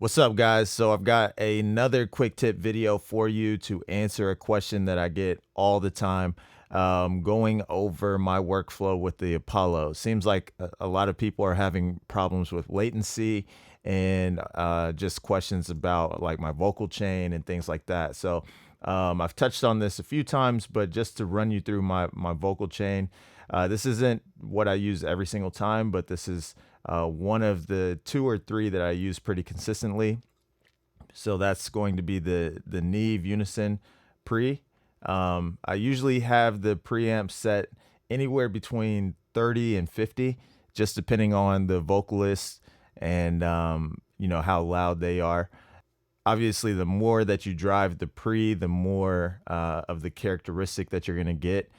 What's up, guys? So I've got another quick tip video for you to answer a question that I get all the time, going over my workflow with the Apollo. Seems like a lot of people are having problems with latency and just questions about like my vocal chain and things like that. So I've touched on this a few times, but just to run you through my vocal chain, this isn't what I use every single time, but this is one of the two or three that I use pretty consistently. So that's going to be the Neve Unison pre. I usually have the preamp set anywhere between 30 and 50, just depending on the vocalist and how loud they are. Obviously, the more that you drive the pre, the more of the characteristic that you're going to get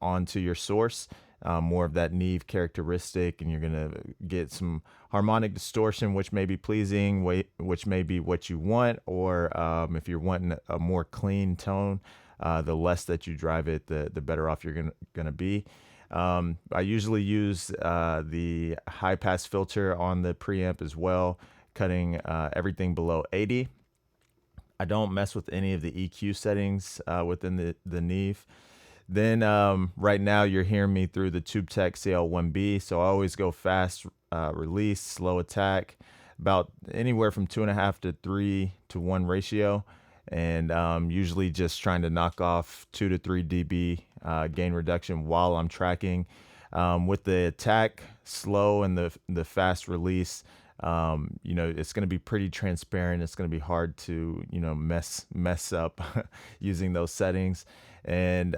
onto your source. More of that Neve characteristic, and you're going to get some harmonic distortion, which may be pleasing, which may be what you want, or if you're wanting a more clean tone, the less that you drive it, the better off you're going to be. I usually use the high pass filter on the preamp as well, cutting everything below 80. I don't mess with any of the EQ settings within the Neve. Then right now you're hearing me through the TubeTech CL1B, so I always go fast release, slow attack, about anywhere from 2.5 to 3 to 1 ratio, and usually just trying to knock off 2 to 3 dB gain reduction while I'm tracking. With the attack slow and the fast release, it's going to be pretty transparent. It's going to be hard to mess up using those settings. And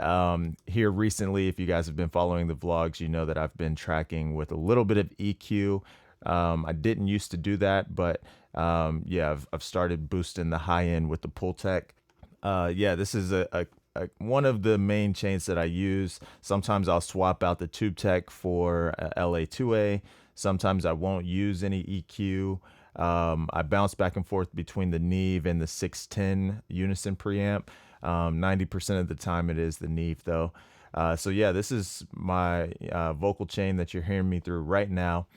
here recently, if you guys have been following the vlogs, you know that I've been tracking with a little bit of EQ. I didn't used to do that, but I've started boosting the high end with the Pultec. This is one of the main chains that I use. Sometimes I'll swap out the TubeTech for LA2A. Sometimes I won't use any EQ. I bounce back and forth between the Neve and the 610 Unison preamp. 90% of the time it is the Neve though. This is my vocal chain that you're hearing me through right now.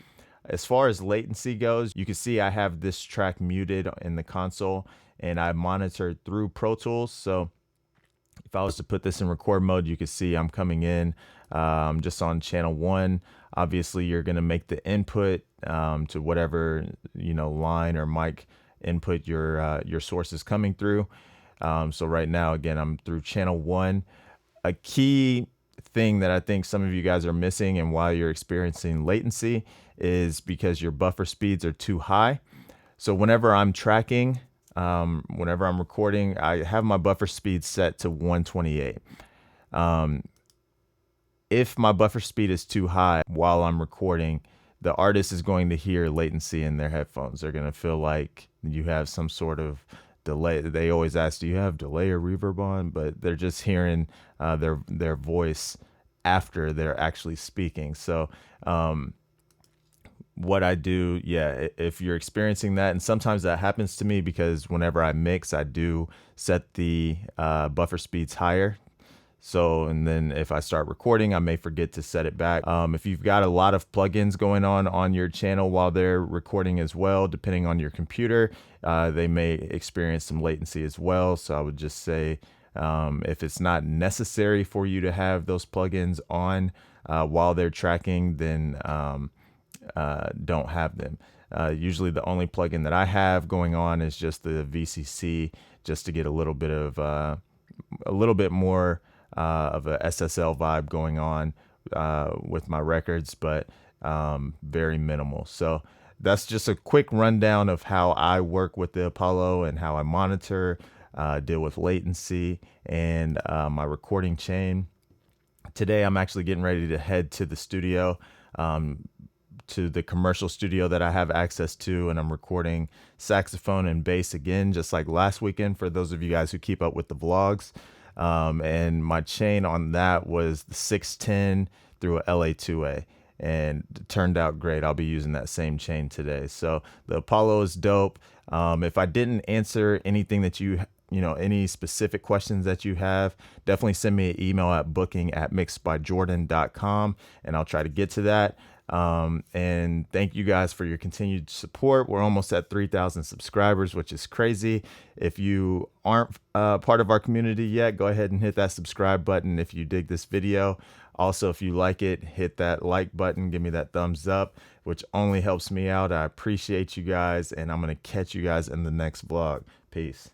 As far as latency goes, you can see I have this track muted in the console and I monitored through Pro Tools. So if I was to put this in record mode, you can see I'm coming in just on channel 1. Obviously, you're going to make the input to whatever line or mic input your source is coming through. So right now, again, I'm through channel 1. A key thing that I think some of you guys are missing and why you're experiencing latency is because your buffer speeds are too high. So whenever I'm tracking, whenever I'm recording, I have my buffer speed set to 128. If my buffer speed is too high while I'm recording, the artist is going to hear latency in their headphones. They're going to feel like you have some sort of delay. They always ask, do you have delay or reverb on? But they're just hearing their voice after they're actually speaking. So what I do, if you're experiencing that, and sometimes that happens to me because whenever I mix, I do set the buffer speeds higher. So, and then if I start recording, I may forget to set it back. If you've got a lot of plugins going on your channel while they're recording as well, depending on your computer, they may experience some latency as well. So I would just say, if it's not necessary for you to have those plugins on while they're tracking, then don't have them. Usually the only plugin that I have going on is just the VCC, just to get a little bit more of a SSL vibe going on with my records, but very minimal. So that's just a quick rundown of how I work with the Apollo and how I monitor, deal with latency and my recording chain. Today I'm actually getting ready to head to the studio, to the commercial studio that I have access to, and I'm recording saxophone and bass again, just like last weekend for those of you guys who keep up with the vlogs. And my chain on that was the 610 through a LA2A, and it turned out great. I'll be using that same chain today. So the Apollo is dope. If I didn't answer anything that any specific questions that you have, definitely send me an email at booking@mixedbyjordan.com and I'll try to get to that. And thank you guys for your continued support. We're almost at 3,000 subscribers, which is crazy. If you aren't part of our community yet, go ahead and hit that subscribe button if you dig this video. Also, if you like it, hit that like button, give me that thumbs up, which only helps me out. I appreciate you guys, and I'm going to catch you guys in the next vlog. Peace.